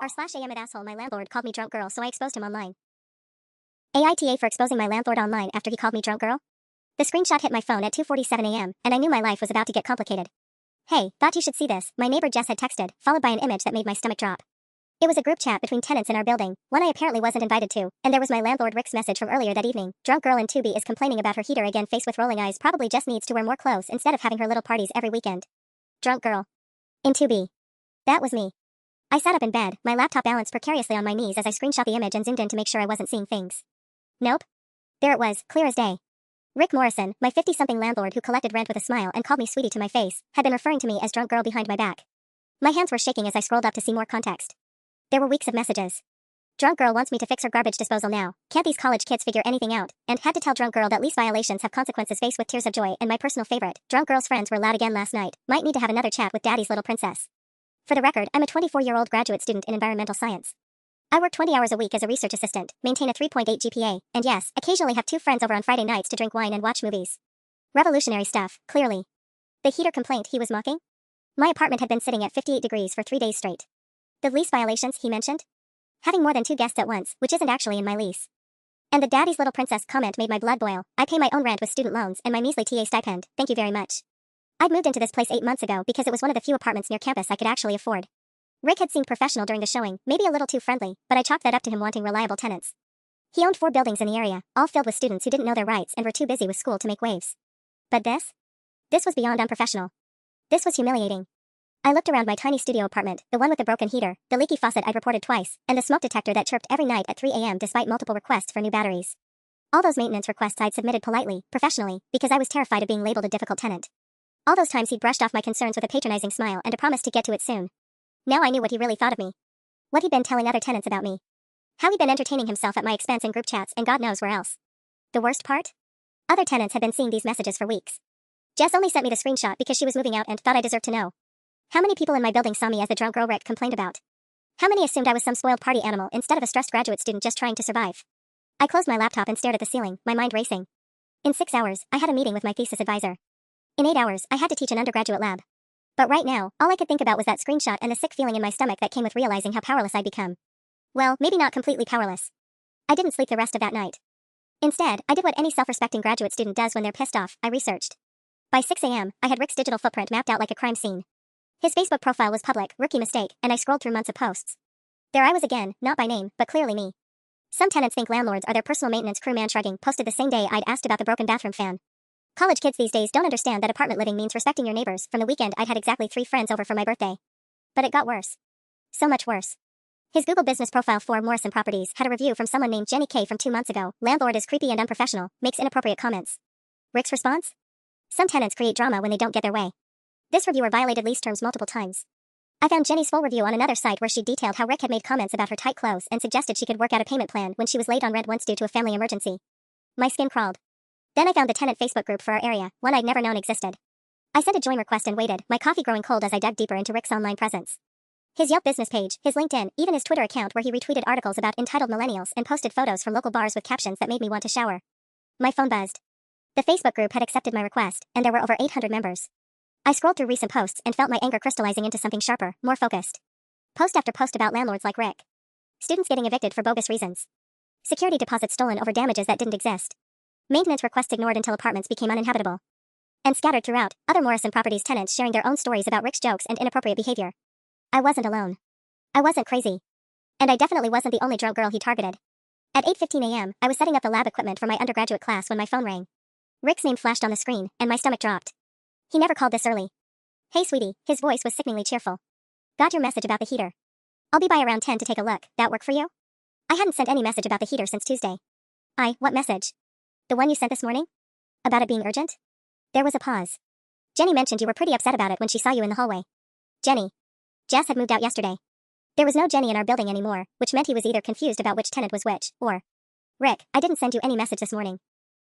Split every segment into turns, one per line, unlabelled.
r/AmItheAsshole. My landlord called me drunk girl, so I exposed him online. AITA for exposing my landlord online after he called me drunk girl? The screenshot hit my phone at 2:47 a.m., and I knew my life was about to get complicated. Hey, thought you should see this, my neighbor Jess had texted, followed by an image that made my stomach drop. It was a group chat between tenants in our building, one I apparently wasn't invited to, and there was my landlord Rick's message from earlier that evening. Drunk girl in 2B is complaining about her heater again, face with rolling eyes, probably just needs to wear more clothes instead of having her little parties every weekend. Drunk girl. In 2B. That was me. I sat up in bed, my laptop balanced precariously on my knees as I screenshot the image and zoomed in to make sure I wasn't seeing things. Nope. There it was, clear as day. Rick Morrison, my 50-something landlord who collected rent with a smile and called me sweetie to my face, had been referring to me as drunk girl behind my back. My hands were shaking as I scrolled up to see more context. There were weeks of messages. Drunk girl wants me to fix her garbage disposal now. Can't these college kids figure anything out? And had to tell drunk girl that lease violations have consequences, face with tears of joy. And my personal favorite, drunk girl's friends were loud again last night. Might need to have another chat with daddy's little princess. For the record, I'm a 24-year-old graduate student in environmental science. I work 20 hours a week as a research assistant, maintain a 3.8 GPA, and yes, occasionally have 2 friends over on Friday nights to drink wine and watch movies. Revolutionary stuff, clearly. The heater complaint he was mocking? My apartment had been sitting at 58 degrees for 3 days straight. The lease violations he mentioned? Having more than 2 guests at once, which isn't actually in my lease. And the daddy's little princess comment made my blood boil. I pay my own rent with student loans and my measly TA stipend, thank you very much. I'd moved into this place 8 months ago because it was one of the few apartments near campus I could actually afford. Rick had seemed professional during the showing, maybe a little too friendly, but I chalked that up to him wanting reliable tenants. He owned 4 buildings in the area, all filled with students who didn't know their rights and were too busy with school to make waves. But this? This was beyond unprofessional. This was humiliating. I looked around my tiny studio apartment, the one with the broken heater, the leaky faucet I'd reported twice, and the smoke detector that chirped every night at 3 a.m. despite multiple requests for new batteries. All those maintenance requests I'd submitted politely, professionally, because I was terrified of being labeled a difficult tenant. All those times he'd brushed off my concerns with a patronizing smile and a promise to get to it soon. Now I knew what he really thought of me. What he'd been telling other tenants about me. How he'd been entertaining himself at my expense in group chats and God knows where else. The worst part? Other tenants had been seeing these messages for weeks. Jess only sent me the screenshot because she was moving out and thought I deserved to know. How many people in my building saw me as the drunk girl Rick complained about? How many assumed I was some spoiled party animal instead of a stressed graduate student just trying to survive? I closed my laptop and stared at the ceiling, my mind racing. In 6 hours, I had a meeting with my thesis advisor. In 8 hours, I had to teach an undergraduate lab. But right now, all I could think about was that screenshot and the sick feeling in my stomach that came with realizing how powerless I'd become. Well, maybe not completely powerless. I didn't sleep the rest of that night. Instead, I did what any self-respecting graduate student does when they're pissed off. I researched. By 6 a.m., I had Rick's digital footprint mapped out like a crime scene. His Facebook profile was public, rookie mistake, and I scrolled through months of posts. There I was again, not by name, but clearly me. Some tenants think landlords are their personal maintenance crew. Man shrugging, posted the same day I'd asked about the broken bathroom fan. College kids these days don't understand that apartment living means respecting your neighbors. From the weekend I'd had exactly 3 friends over for my birthday. But it got worse. So much worse. His Google business profile for Morrison Properties had a review from someone named Jenny K from 2 months ago. Landlord is creepy and unprofessional, makes inappropriate comments. Rick's response? Some tenants create drama when they don't get their way. This reviewer violated lease terms multiple times. I found Jenny's full review on another site where she detailed how Rick had made comments about her tight clothes and suggested she could work out a payment plan when she was late on rent once due to a family emergency. My skin crawled. Then I found the tenant Facebook group for our area, one I'd never known existed. I sent a join request and waited, my coffee growing cold as I dug deeper into Rick's online presence. His Yelp business page, his LinkedIn, even his Twitter account where he retweeted articles about entitled millennials and posted photos from local bars with captions that made me want to shower. My phone buzzed. The Facebook group had accepted my request, and there were over 800 members. I scrolled through recent posts and felt my anger crystallizing into something sharper, more focused. Post after post about landlords like Rick. Students getting evicted for bogus reasons. Security deposits stolen over damages that didn't exist. Maintenance requests ignored until apartments became uninhabitable. And scattered throughout, other Morrison Properties tenants sharing their own stories about Rick's jokes and inappropriate behavior. I wasn't alone. I wasn't crazy. And I definitely wasn't the only drunk girl he targeted. At 8:15 a.m., I was setting up the lab equipment for my undergraduate class when my phone rang. Rick's name flashed on the screen, and my stomach dropped. He never called this early. Hey sweetie, his voice was sickeningly cheerful. Got your message about the heater. I'll be by around 10 to take a look, that work for you? I hadn't sent any message about the heater since Tuesday. What message? The one you sent this morning? About it being urgent? There was a pause. Jenny mentioned you were pretty upset about it when she saw you in the hallway. Jenny. Jess had moved out yesterday. There was no Jenny in our building anymore, which meant he was either confused about which tenant was which, or... Rick, I didn't send you any message this morning.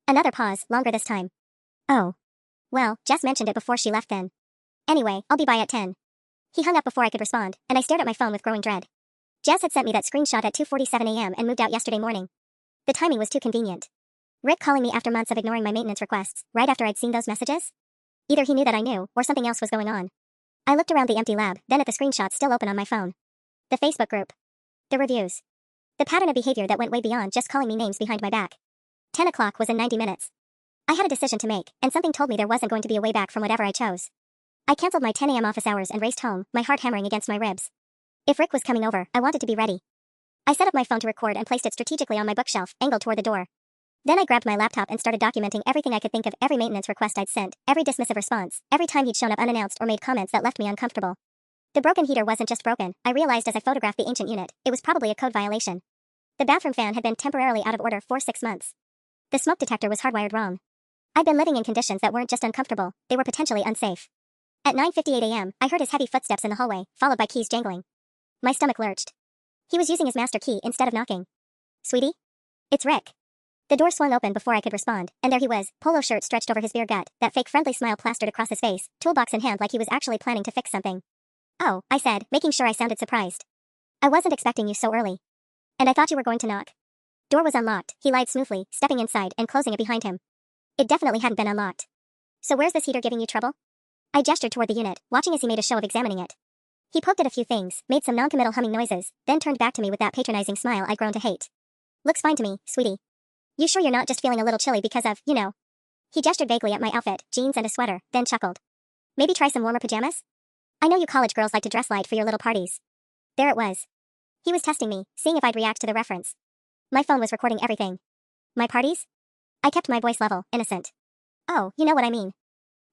Another pause, longer this time. Oh. Well, Jess mentioned it before she left then. Anyway, I'll be by at 10. He hung up before I could respond, and I stared at my phone with growing dread. Jess had sent me that screenshot at 2:47 a.m. and moved out yesterday morning. The timing was too convenient. Rick calling me after months of ignoring my maintenance requests, right after I'd seen those messages? Either he knew that I knew, or something else was going on. I looked around the empty lab, then at the screenshot still open on my phone. The Facebook group. The reviews. The pattern of behavior that went way beyond just calling me names behind my back. 10 o'clock was in 90 minutes. I had a decision to make, and something told me there wasn't going to be a way back from whatever I chose. I canceled my 10 a.m. office hours and raced home, my heart hammering against my ribs. If Rick was coming over, I wanted to be ready. I set up my phone to record and placed it strategically on my bookshelf, angled toward the door. Then I grabbed my laptop and started documenting everything I could think of, every maintenance request I'd sent, every dismissive response, every time he'd shown up unannounced or made comments that left me uncomfortable. The broken heater wasn't just broken, I realized as I photographed the ancient unit, it was probably a code violation. The bathroom fan had been temporarily out of order for 6 months. The smoke detector was hardwired wrong. I'd been living in conditions that weren't just uncomfortable, they were potentially unsafe. At 9:58 a.m., I heard his heavy footsteps in the hallway, followed by keys jangling. My stomach lurched. He was using his master key instead of knocking. Sweetie? It's Rick. The door swung open before I could respond, and there he was, polo shirt stretched over his beer gut, that fake friendly smile plastered across his face, toolbox in hand like he was actually planning to fix something. Oh, I said, making sure I sounded surprised. I wasn't expecting you so early. And I thought you were going to knock. Door was unlocked, he lied smoothly, stepping inside and closing it behind him. It definitely hadn't been unlocked. So where's this heater giving you trouble? I gestured toward the unit, watching as he made a show of examining it. He poked at a few things, made some non-committal humming noises, then turned back to me with that patronizing smile I'd grown to hate. Looks fine to me, sweetie. You sure you're not just feeling a little chilly because of, you know? He gestured vaguely at my outfit, jeans and a sweater, then chuckled. Maybe try some warmer pajamas? I know you college girls like to dress light for your little parties. There it was. He was testing me, seeing if I'd react to the reference. My phone was recording everything. My parties? I kept my voice level, innocent. Oh, you know what I mean.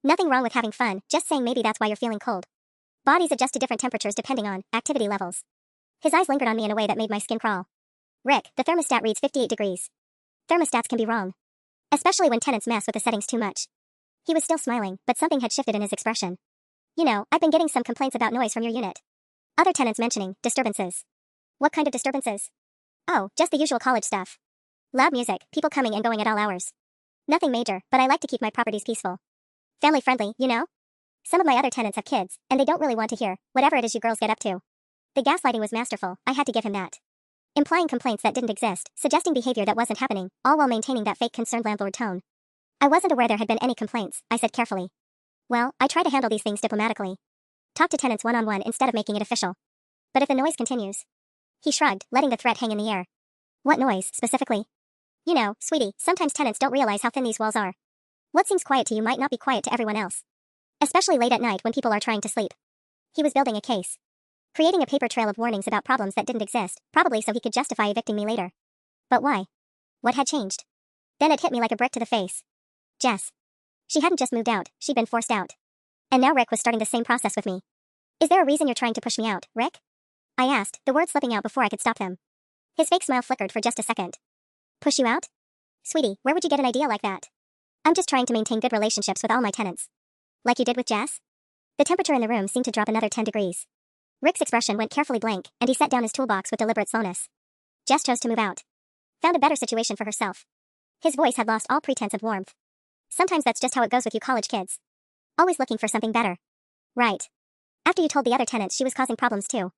Nothing wrong with having fun, just saying maybe that's why you're feeling cold. Bodies adjust to different temperatures depending on activity levels. His eyes lingered on me in a way that made my skin crawl. Rick, the thermostat reads 58 degrees. Thermostats can be wrong. Especially when tenants mess with the settings too much. He was still smiling, but something had shifted in his expression. You know, I've been getting some complaints about noise from your unit. Other tenants mentioning disturbances. What kind of disturbances? Oh, just the usual college stuff. Loud music, people coming and going at all hours. Nothing major, but I like to keep my properties peaceful. Family friendly, you know? Some of my other tenants have kids, and they don't really want to hear whatever it is you girls get up to. The gaslighting was masterful, I had to give him that. Implying complaints that didn't exist, suggesting behavior that wasn't happening, all while maintaining that fake concerned landlord tone. I wasn't aware there had been any complaints, I said carefully. Well, I try to handle these things diplomatically. Talk to tenants one-on-one instead of making it official. But if the noise continues... He shrugged, letting the threat hang in the air. What noise, specifically? You know, sweetie, sometimes tenants don't realize how thin these walls are. What seems quiet to you might not be quiet to everyone else. Especially late at night when people are trying to sleep. He was building a case. Creating a paper trail of warnings about problems that didn't exist, probably so he could justify evicting me later. But why? What had changed? Then it hit me like a brick to the face. Jess. She hadn't just moved out, she'd been forced out. And now Rick was starting the same process with me. Is there a reason you're trying to push me out, Rick? I asked, the words slipping out before I could stop them. His fake smile flickered for just a second. Push you out? Sweetie, where would you get an idea like that? I'm just trying to maintain good relationships with all my tenants. Like you did with Jess? The temperature in the room seemed to drop another 10 degrees. Rick's expression went carefully blank, and he set down his toolbox with deliberate slowness. Jess chose to move out. Found a better situation for herself. His voice had lost all pretense of warmth. Sometimes that's just how it goes with you college kids. Always looking for something better. Right. After you told the other tenants she was causing problems too.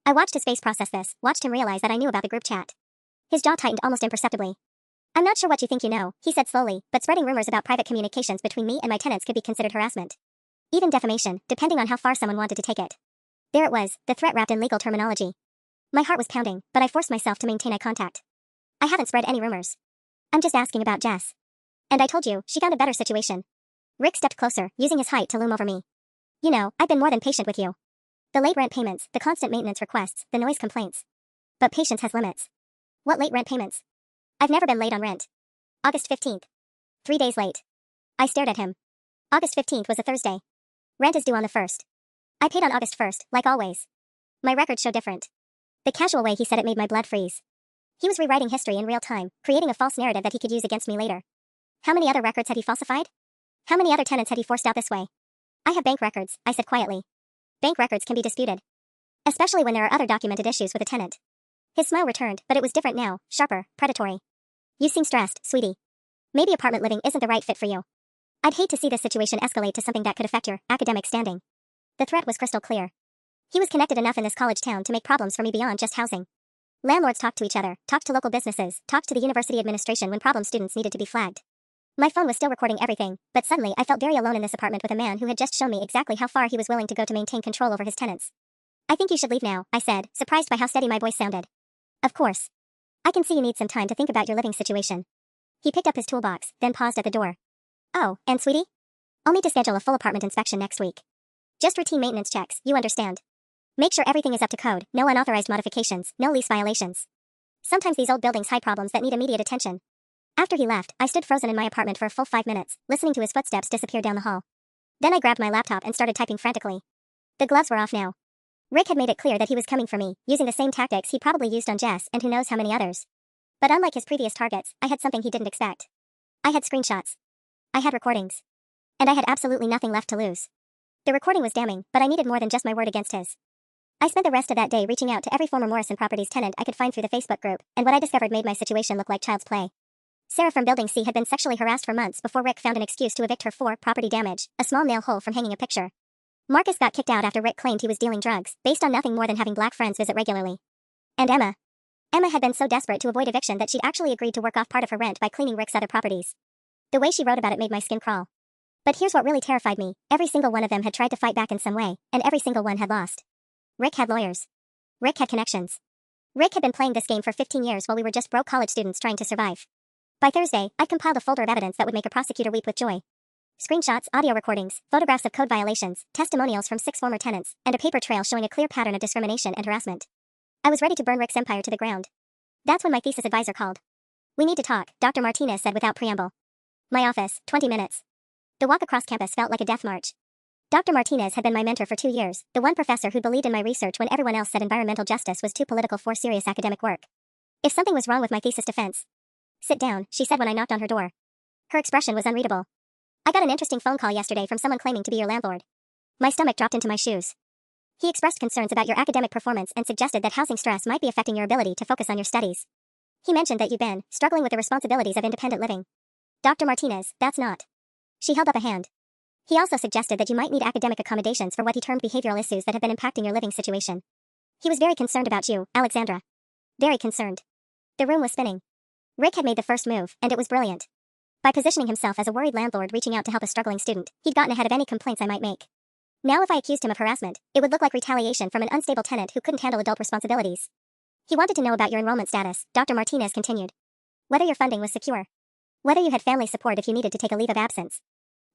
I watched his face process this, watched him realize that I knew about the group chat. His jaw tightened almost imperceptibly. I'm not sure what you think you know, he said slowly, but spreading rumors about private communications between me and my tenants could be considered harassment. Even defamation, depending on how far someone wanted to take it. There it was, the threat wrapped in legal terminology. My heart was pounding, but I forced myself to maintain eye contact. I haven't spread any rumors. I'm just asking about Jess. And I told you, she found a better situation. Rick stepped closer, using his height to loom over me. You know, I've been more than patient with you. The late rent payments, the constant maintenance requests, the noise complaints. But patience has limits. What late rent payments? I've never been late on rent. August 15th. 3 days late. I stared at him. August 15th was a Thursday. Rent is due on the 1st. I paid on August 1st, like always. My records show different. The casual way he said it made my blood freeze. He was rewriting history in real time, creating a false narrative that he could use against me later. How many other records had he falsified? How many other tenants had he forced out this way? I have bank records, I said quietly. Bank records can be disputed. Especially when there are other documented issues with a tenant. His smile returned, but it was different now, sharper, predatory. You seem stressed, sweetie. Maybe apartment living isn't the right fit for you. I'd hate to see this situation escalate to something that could affect your academic standing. The threat was crystal clear. He was connected enough in this college town to make problems for me beyond just housing. Landlords talked to each other, talked to local businesses, talked to the university administration when problem students needed to be flagged. My phone was still recording everything, but suddenly I felt very alone in this apartment with a man who had just shown me exactly how far he was willing to go to maintain control over his tenants. I think you should leave now, I said, surprised by how steady my voice sounded. Of course. I can see you need some time to think about your living situation. He picked up his toolbox, then paused at the door. Oh, and sweetie? I'll need to schedule a full apartment inspection next week. Just routine maintenance checks, you understand. Make sure everything is up to code, no unauthorized modifications, no lease violations. Sometimes these old buildings hide problems that need immediate attention. After he left, I stood frozen in my apartment for a full 5 minutes, listening to his footsteps disappear down the hall. Then I grabbed my laptop and started typing frantically. The gloves were off now. Rick had made it clear that he was coming for me, using the same tactics he probably used on Jess and who knows how many others. But unlike his previous targets, I had something he didn't expect. I had screenshots. I had recordings. And I had absolutely nothing left to lose. The recording was damning, but I needed more than just my word against his. I spent the rest of that day reaching out to every former Morrison Properties tenant I could find through the Facebook group, and what I discovered made my situation look like child's play. Sarah from Building C had been sexually harassed for months before Rick found an excuse to evict her for property damage, a small nail hole from hanging a picture. Marcus got kicked out after Rick claimed he was dealing drugs, based on nothing more than having black friends visit regularly. And Emma. Emma had been so desperate to avoid eviction that she'd actually agreed to work off part of her rent by cleaning Rick's other properties. The way she wrote about it made my skin crawl. But here's what really terrified me, every single one of them had tried to fight back in some way, and every single one had lost. Rick had lawyers. Rick had connections. Rick had been playing this game for 15 years while we were just broke college students trying to survive. By Thursday, I'd compiled a folder of evidence that would make a prosecutor weep with joy. Screenshots, audio recordings, photographs of code violations, testimonials from 6 former tenants, and a paper trail showing a clear pattern of discrimination and harassment. I was ready to burn Rick's empire to the ground. That's when my thesis advisor called. "We need to talk," Dr. Martinez said without preamble. My office, 20 minutes. The walk across campus felt like a death march. Dr. Martinez had been my mentor for 2 years, the one professor who believed in my research when everyone else said environmental justice was too political for serious academic work. If something was wrong with my thesis defense. "Sit down," she said when I knocked on her door. Her expression was unreadable. "I got an interesting phone call yesterday from someone claiming to be your landlord." My stomach dropped into my shoes. "He expressed concerns about your academic performance and suggested that housing stress might be affecting your ability to focus on your studies. He mentioned that you've been struggling with the responsibilities of independent living." "Dr. Martinez, that's not." She held up a hand. "He also suggested that you might need academic accommodations for what he termed behavioral issues that have been impacting your living situation. He was very concerned about you, Alexandra. Very concerned." The room was spinning. Rick had made the first move, and it was brilliant. By positioning himself as a worried landlord reaching out to help a struggling student, he'd gotten ahead of any complaints I might make. Now if I accused him of harassment, it would look like retaliation from an unstable tenant who couldn't handle adult responsibilities. "He wanted to know about your enrollment status," Dr. Martinez continued. "Whether your funding was secure. Whether you had family support if you needed to take a leave of absence."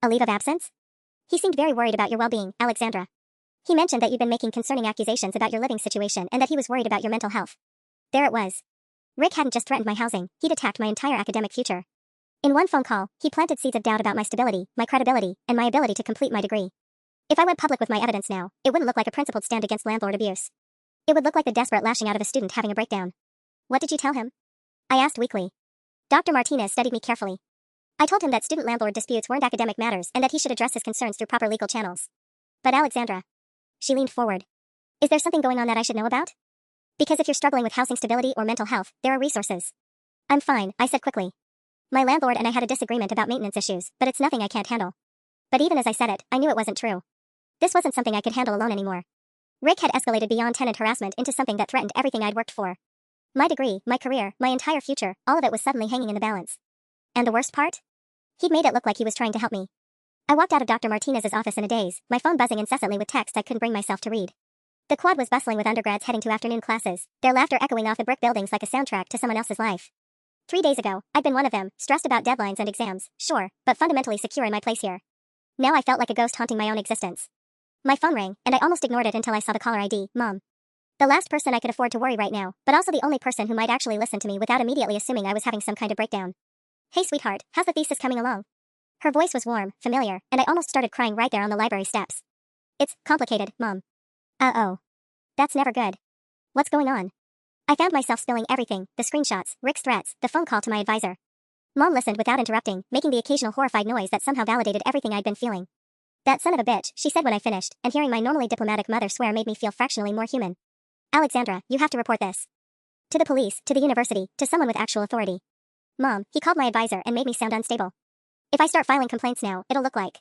"A leave of absence?" "He seemed very worried about your well-being, Alexandra. He mentioned that you'd been making concerning accusations about your living situation and that he was worried about your mental health." There it was. Rick hadn't just threatened my housing, he'd attacked my entire academic future. In one phone call, he planted seeds of doubt about my stability, my credibility, and my ability to complete my degree. If I went public with my evidence now, it wouldn't look like a principled stand against landlord abuse. It would look like the desperate lashing out of a student having a breakdown. "What did you tell him?" I asked weakly. Dr. Martinez studied me carefully. I told him that student-landlord disputes weren't academic matters and that he should address his concerns through proper legal channels. "But Alexandra." She leaned forward. "Is there something going on that I should know about? Because if you're struggling with housing stability or mental health, there are resources." "I'm fine," I said quickly. "My landlord and I had a disagreement about maintenance issues, but it's nothing I can't handle." But even as I said it, I knew it wasn't true. This wasn't something I could handle alone anymore. Rick had escalated beyond tenant harassment into something that threatened everything I'd worked for. My degree, my career, my entire future, all of it was suddenly hanging in the balance. And the worst part? He'd made it look like he was trying to help me. I walked out of Dr. Martinez's office in a daze, my phone buzzing incessantly with texts I couldn't bring myself to read. The quad was bustling with undergrads heading to afternoon classes, their laughter echoing off the brick buildings like a soundtrack to someone else's life. 3 days ago, I'd been one of them, stressed about deadlines and exams, sure, but fundamentally secure in my place here. Now I felt like a ghost haunting my own existence. My phone rang, and I almost ignored it until I saw the caller ID, Mom. The last person I could afford to worry right now, but also the only person who might actually listen to me without immediately assuming I was having some kind of breakdown. "Hey sweetheart, how's the thesis coming along?" Her voice was warm, familiar, and I almost started crying right there on the library steps. "It's complicated, Mom." "Uh-oh. That's never good. What's going on?" I found myself spilling everything, the screenshots, Rick's threats, the phone call to my advisor. Mom listened without interrupting, making the occasional horrified noise that somehow validated everything I'd been feeling. "That son of a bitch," she said when I finished, and hearing my normally diplomatic mother swear made me feel fractionally more human. "Alexandra, you have to report this. To the police, to the university, to someone with actual authority." "Mom," he called my advisor and made me sound unstable. "If I start filing complaints now, it'll look like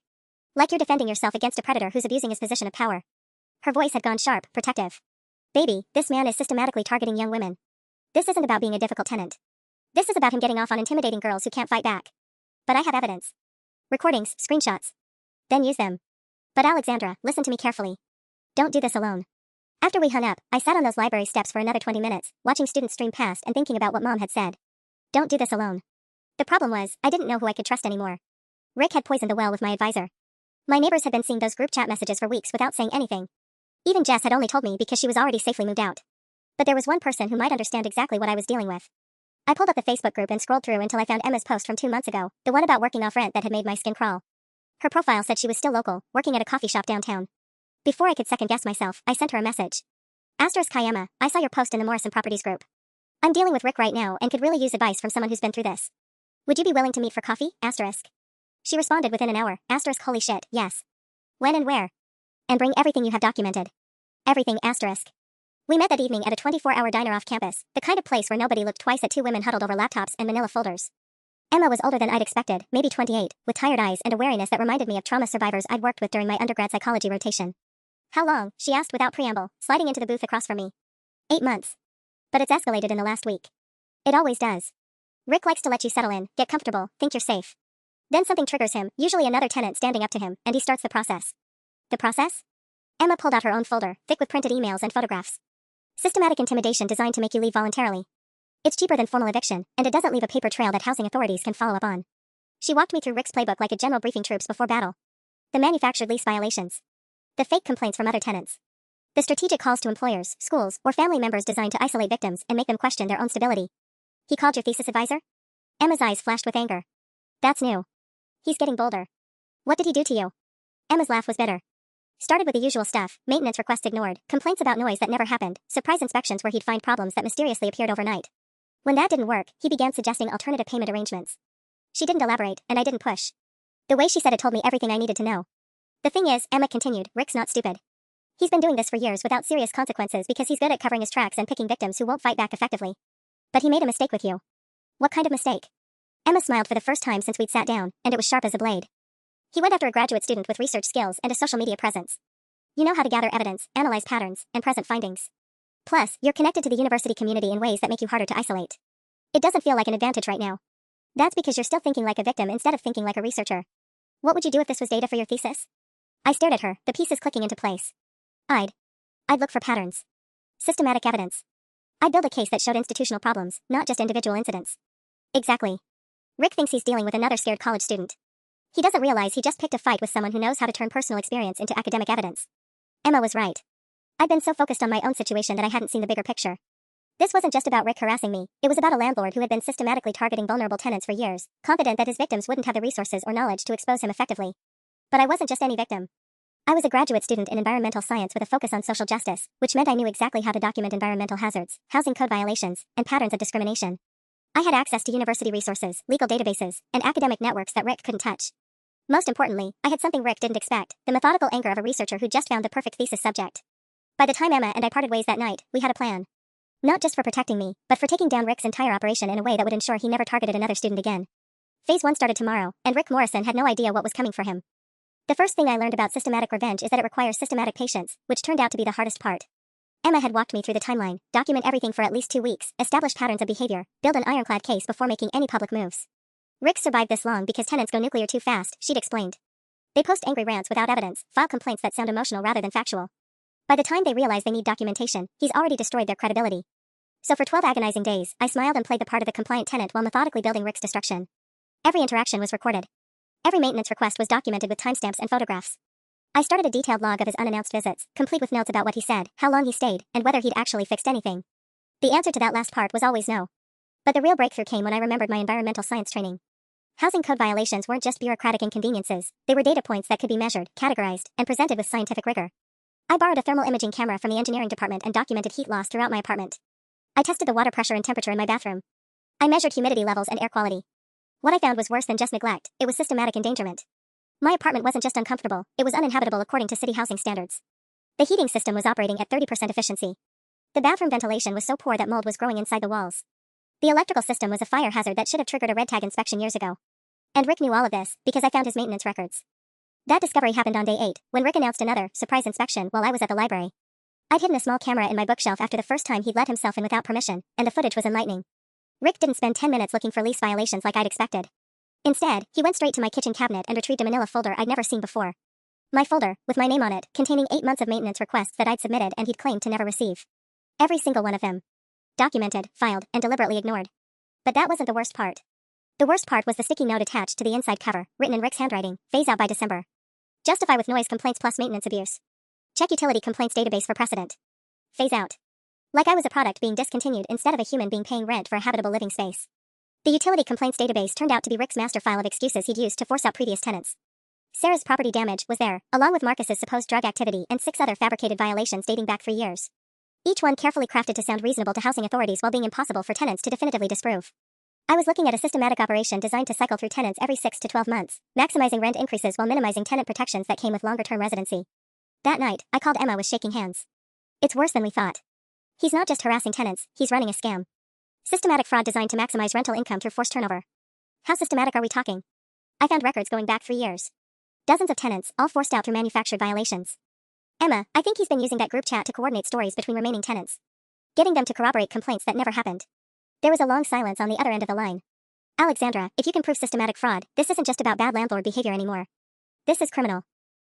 you're defending yourself against a predator who's abusing his position of power." Her voice had gone sharp, protective. "Baby, this man is systematically targeting young women. This isn't about being a difficult tenant. This is about him getting off on intimidating girls who can't fight back. But I have evidence. Recordings, screenshots. Then use them. But Alexandra, listen to me carefully. Don't do this alone. After we hung up, I sat on those library steps for another 20 minutes, watching students stream past and thinking about what Mom had said. Don't do this alone. The problem was, I didn't know who I could trust anymore. Rick had poisoned the well with my advisor. My neighbors had been seeing those group chat messages for weeks without saying anything. Even Jess had only told me because she was already safely moved out. But there was one person who might understand exactly what I was dealing with. I pulled up the Facebook group and scrolled through until I found Emma's post from 2 months ago, the one about working off rent that had made my skin crawl. Her profile said she was still local, working at a coffee shop downtown. Before I could second-guess myself, I sent her a message. Hi Emma, I saw your post in the Morrison Properties group. I'm dealing with Rick right now and could really use advice from someone who's been through this. Would you be willing to meet for coffee? She responded within an hour. Holy shit, yes. When and where? And bring everything you have documented. Everything. We met that evening at a 24-hour diner off campus, the kind of place where nobody looked twice at two women huddled over laptops and manila folders. Emma was older than I'd expected, maybe 28, with tired eyes and a wariness that reminded me of trauma survivors I'd worked with during my undergrad psychology rotation. How long? She asked without preamble, sliding into the booth across from me. 8 months. But it's escalated in the last week. It always does. Rick likes to let you settle in, get comfortable, think you're safe. Then something triggers him, usually another tenant standing up to him, and he starts the process. The process? Emma pulled out her own folder, thick with printed emails and photographs. Systematic intimidation designed to make you leave voluntarily. It's cheaper than formal eviction, and it doesn't leave a paper trail that housing authorities can follow up on. She walked me through Rick's playbook like a general briefing troops before battle. The manufactured lease violations. The fake complaints from other tenants. The strategic calls to employers, schools, or family members designed to isolate victims and make them question their own stability. He called your thesis advisor? Emma's eyes flashed with anger. That's new. He's getting bolder. What did he do to you? Emma's laugh was bitter. Started with the usual stuff, maintenance requests ignored, complaints about noise that never happened, surprise inspections where he'd find problems that mysteriously appeared overnight. When that didn't work, he began suggesting alternative payment arrangements. She didn't elaborate, and I didn't push. The way she said it told me everything I needed to know. The thing is, Emma continued, Rick's not stupid. He's been doing this for years without serious consequences because he's good at covering his tracks and picking victims who won't fight back effectively. But he made a mistake with you. What kind of mistake? Emma smiled for the first time since we'd sat down, and it was sharp as a blade. He went after a graduate student with research skills and a social media presence. You know how to gather evidence, analyze patterns, and present findings. Plus, you're connected to the university community in ways that make you harder to isolate. It doesn't feel like an advantage right now. That's because you're still thinking like a victim instead of thinking like a researcher. What would you do if this was data for your thesis? I stared at her, the pieces clicking into place. I'd look for patterns. Systematic evidence. I'd build a case that showed institutional problems, not just individual incidents. Exactly. Rick thinks he's dealing with another scared college student. He doesn't realize he just picked a fight with someone who knows how to turn personal experience into academic evidence. Emma was right. I'd been so focused on my own situation that I hadn't seen the bigger picture. This wasn't just about Rick harassing me, it was about a landlord who had been systematically targeting vulnerable tenants for years, confident that his victims wouldn't have the resources or knowledge to expose him effectively. But I wasn't just any victim. I was a graduate student in environmental science with a focus on social justice, which meant I knew exactly how to document environmental hazards, housing code violations, and patterns of discrimination. I had access to university resources, legal databases, and academic networks that Rick couldn't touch. Most importantly, I had something Rick didn't expect, the methodical anger of a researcher who just found the perfect thesis subject. By the time Emma and I parted ways that night, we had a plan. Not just for protecting me, but for taking down Rick's entire operation in a way that would ensure he never targeted another student again. Phase 1 started tomorrow, and Rick Morrison had no idea what was coming for him. The first thing I learned about systematic revenge is that it requires systematic patience, which turned out to be the hardest part. Emma had walked me through the timeline, document everything for at least 2 weeks, establish patterns of behavior, build an ironclad case before making any public moves. Rick survived this long because tenants go nuclear too fast, she'd explained. They post angry rants without evidence, file complaints that sound emotional rather than factual. By the time they realize they need documentation, he's already destroyed their credibility. So for 12 agonizing days, I smiled and played the part of the compliant tenant while methodically building Rick's destruction. Every interaction was recorded. Every maintenance request was documented with timestamps and photographs. I started a detailed log of his unannounced visits, complete with notes about what he said, how long he stayed, and whether he'd actually fixed anything. The answer to that last part was always no. But the real breakthrough came when I remembered my environmental science training. Housing code violations weren't just bureaucratic inconveniences, they were data points that could be measured, categorized, and presented with scientific rigor. I borrowed a thermal imaging camera from the engineering department and documented heat loss throughout my apartment. I tested the water pressure and temperature in my bathroom. I measured humidity levels and air quality. What I found was worse than just neglect, it was systematic endangerment. My apartment wasn't just uncomfortable, it was uninhabitable according to city housing standards. The heating system was operating at 30% efficiency. The bathroom ventilation was so poor that mold was growing inside the walls. The electrical system was a fire hazard that should have triggered a red tag inspection years ago. And Rick knew all of this, because I found his maintenance records. That discovery happened on day 8, when Rick announced another surprise inspection while I was at the library. I'd hidden a small camera in my bookshelf after the first time he'd let himself in without permission, and the footage was enlightening. Rick didn't spend 10 minutes looking for lease violations like I'd expected. Instead, he went straight to my kitchen cabinet and retrieved a manila folder I'd never seen before. My folder, with my name on it, containing 8 months of maintenance requests that I'd submitted and he'd claimed to never receive. Every single one of them. Documented, filed, and deliberately ignored. But that wasn't the worst part. The worst part was the sticky note attached to the inside cover, written in Rick's handwriting, phase out by December. Justify with noise complaints plus maintenance abuse. Check utility complaints database for precedent. Phase out. Like I was a product being discontinued instead of a human being paying rent for a habitable living space. The utility complaints database turned out to be Rick's master file of excuses he'd used to force out previous tenants. Sarah's property damage was there, along with Marcus's supposed drug activity and 6 other fabricated violations dating back 3 years. Each one carefully crafted to sound reasonable to housing authorities while being impossible for tenants to definitively disprove. I was looking at a systematic operation designed to cycle through tenants every 6 to 12 months, maximizing rent increases while minimizing tenant protections that came with longer-term residency. That night, I called Emma with shaking hands. It's worse than we thought. He's not just harassing tenants, he's running a scam. Systematic fraud designed to maximize rental income through forced turnover. How systematic are we talking? I found records going back 3 years. Dozens of tenants, all forced out through manufactured violations. Emma, I think he's been using that group chat to coordinate stories between remaining tenants. Getting them to corroborate complaints that never happened. There was a long silence on the other end of the line. Alexandra, if you can prove systematic fraud, this isn't just about bad landlord behavior anymore. This is criminal.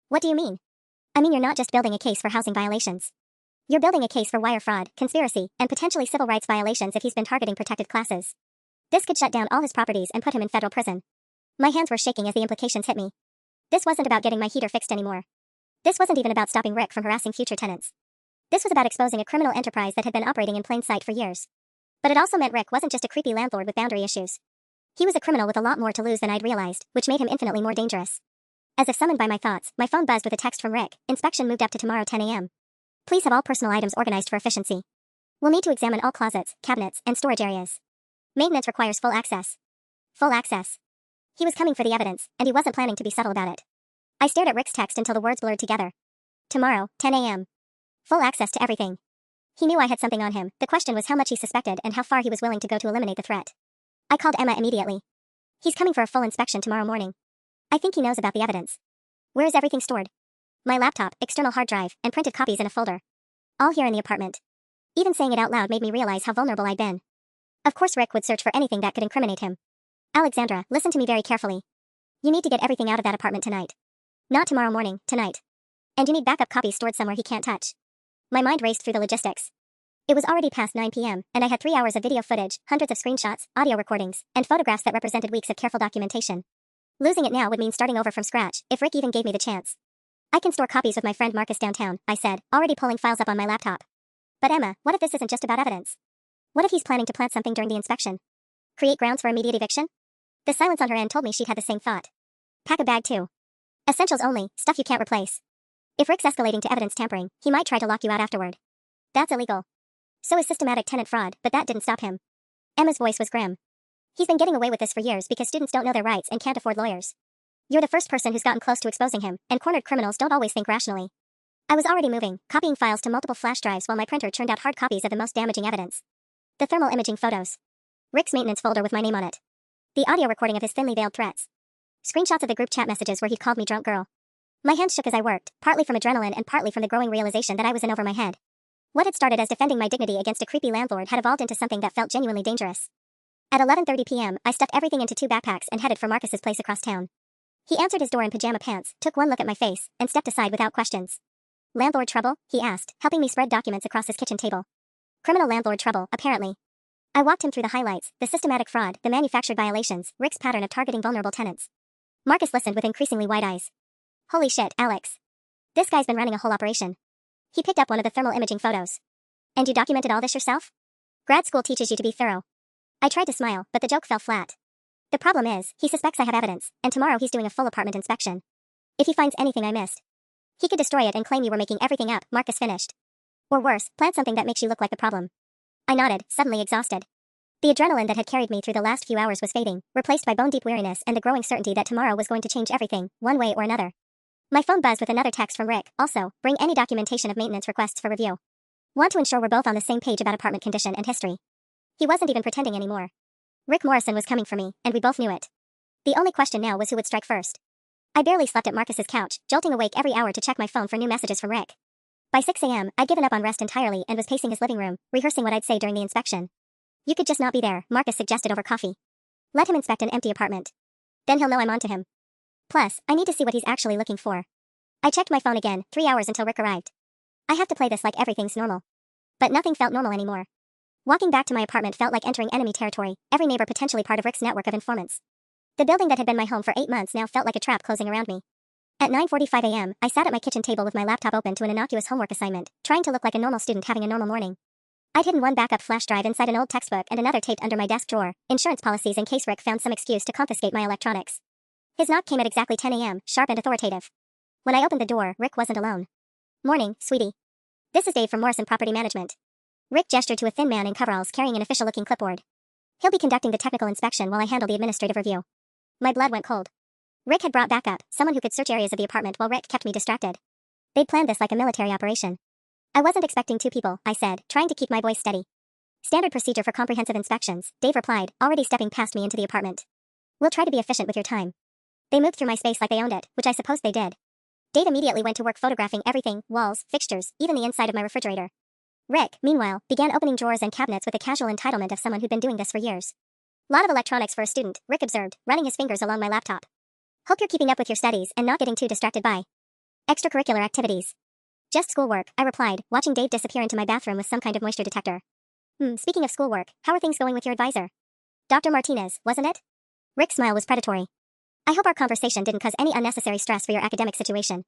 What do you mean? I mean you're not just building a case for housing violations. You're building a case for wire fraud, conspiracy, and potentially civil rights violations if he's been targeting protected classes. This could shut down all his properties and put him in federal prison. My hands were shaking as the implications hit me. This wasn't about getting my heater fixed anymore. This wasn't even about stopping Rick from harassing future tenants. This was about exposing a criminal enterprise that had been operating in plain sight for years. But it also meant Rick wasn't just a creepy landlord with boundary issues. He was a criminal with a lot more to lose than I'd realized, which made him infinitely more dangerous. As if summoned by my thoughts, my phone buzzed with a text from Rick. Inspection moved up to tomorrow 10 a.m. Please have all personal items organized for efficiency. We'll need to examine all closets, cabinets, and storage areas. Maintenance requires full access. Full access. He was coming for the evidence, and he wasn't planning to be subtle about it. I stared at Rick's text until the words blurred together. Tomorrow, 10 a.m. Full access to everything. He knew I had something on him. The question was how much he suspected and how far he was willing to go to eliminate the threat. I called Emma immediately. He's coming for a full inspection tomorrow morning. I think he knows about the evidence. Where is everything stored? My laptop, external hard drive, and printed copies in a folder. All here in the apartment. Even saying it out loud made me realize how vulnerable I'd been. Of course Rick would search for anything that could incriminate him. Alexandra, listen to me very carefully. You need to get everything out of that apartment tonight. Not tomorrow morning, tonight. And you need backup copies stored somewhere he can't touch. My mind raced through the logistics. It was already past 9 p.m., and I had 3 hours of video footage, hundreds of screenshots, audio recordings, and photographs that represented weeks of careful documentation. Losing it now would mean starting over from scratch, if Rick even gave me the chance. I can store copies with my friend Marcus downtown, I said, already pulling files up on my laptop. But Emma, what if this isn't just about evidence? What if he's planning to plant something during the inspection? Create grounds for immediate eviction? The silence on her end told me she'd had the same thought. Pack a bag too. Essentials only, stuff you can't replace. If Rick's escalating to evidence tampering, he might try to lock you out afterward. That's illegal. So is systematic tenant fraud, but that didn't stop him. Emma's voice was grim. He's been getting away with this for years because students don't know their rights and can't afford lawyers. You're the first person who's gotten close to exposing him, and cornered criminals don't always think rationally. I was already moving, copying files to multiple flash drives while my printer churned out hard copies of the most damaging evidence. The thermal imaging photos. Rick's maintenance folder with my name on it. The audio recording of his thinly veiled threats. Screenshots of the group chat messages where he called me drunk girl. My hands shook as I worked, partly from adrenaline and partly from the growing realization that I was in over my head. What had started as defending my dignity against a creepy landlord had evolved into something that felt genuinely dangerous. At 11:30 p.m., I stuffed everything into 2 backpacks and headed for Marcus's place across town. He answered his door in pajama pants, took one look at my face, and stepped aside without questions. Landlord trouble? He asked, helping me spread documents across his kitchen table. Criminal landlord trouble, apparently. I walked him through the highlights, the systematic fraud, the manufactured violations, Rick's pattern of targeting vulnerable tenants. Marcus listened with increasingly wide eyes. Holy shit, Alex. This guy's been running a whole operation. He picked up one of the thermal imaging photos. And you documented all this yourself? Grad school teaches you to be thorough. I tried to smile, but the joke fell flat. The problem is, he suspects I have evidence, and tomorrow he's doing a full apartment inspection. If he finds anything I missed, he could destroy it and claim you were making everything up, Marcus finished. Or worse, plant something that makes you look like the problem. I nodded, suddenly exhausted. The adrenaline that had carried me through the last few hours was fading, replaced by bone-deep weariness and the growing certainty that tomorrow was going to change everything, one way or another. My phone buzzed with another text from Rick, also, bring any documentation of maintenance requests for review. Want to ensure we're both on the same page about apartment condition and history. He wasn't even pretending anymore. Rick Morrison was coming for me, and we both knew it. The only question now was who would strike first. I barely slept at Marcus's couch, jolting awake every hour to check my phone for new messages from Rick. By 6 a.m., I'd given up on rest entirely and was pacing his living room, rehearsing what I'd say during the inspection. You could just not be there, Marcus suggested over coffee. Let him inspect an empty apartment. Then he'll know I'm onto him. Plus, I need to see what he's actually looking for. I checked my phone again, 3 hours until Rick arrived. I have to play this like everything's normal. But nothing felt normal anymore. Walking back to my apartment felt like entering enemy territory, every neighbor potentially part of Rick's network of informants. The building that had been my home for 8 months now felt like a trap closing around me. At 9:45 a.m., I sat at my kitchen table with my laptop open to an innocuous homework assignment, trying to look like a normal student having a normal morning. I'd hidden one backup flash drive inside an old textbook and another taped under my desk drawer, insurance policies in case Rick found some excuse to confiscate my electronics. His knock came at exactly 10 a.m., sharp and authoritative. When I opened the door, Rick wasn't alone. "Morning, sweetie. This is Dave from Morrison Property Management." Rick gestured to a thin man in coveralls carrying an official-looking clipboard. "He'll be conducting the technical inspection while I handle the administrative review." My blood went cold. Rick had brought backup, someone who could search areas of the apartment while Rick kept me distracted. They'd planned this like a military operation. "I wasn't expecting 2 people," I said, trying to keep my voice steady. "Standard procedure for comprehensive inspections," Dave replied, already stepping past me into the apartment. "We'll try to be efficient with your time." They moved through my space like they owned it, which I suppose they did. Dave immediately went to work photographing everything, walls, fixtures, even the inside of my refrigerator. Rick, meanwhile, began opening drawers and cabinets with the casual entitlement of someone who'd been doing this for years. "Lot of electronics for a student," Rick observed, running his fingers along my laptop. "Hope you're keeping up with your studies and not getting too distracted by extracurricular activities." "Just schoolwork," I replied, watching Dave disappear into my bathroom with some kind of moisture detector. Speaking of schoolwork, how are things going with your advisor?" "Dr. Martinez, wasn't it?" Rick's smile was predatory. "I hope our conversation didn't cause any unnecessary stress for your academic situation."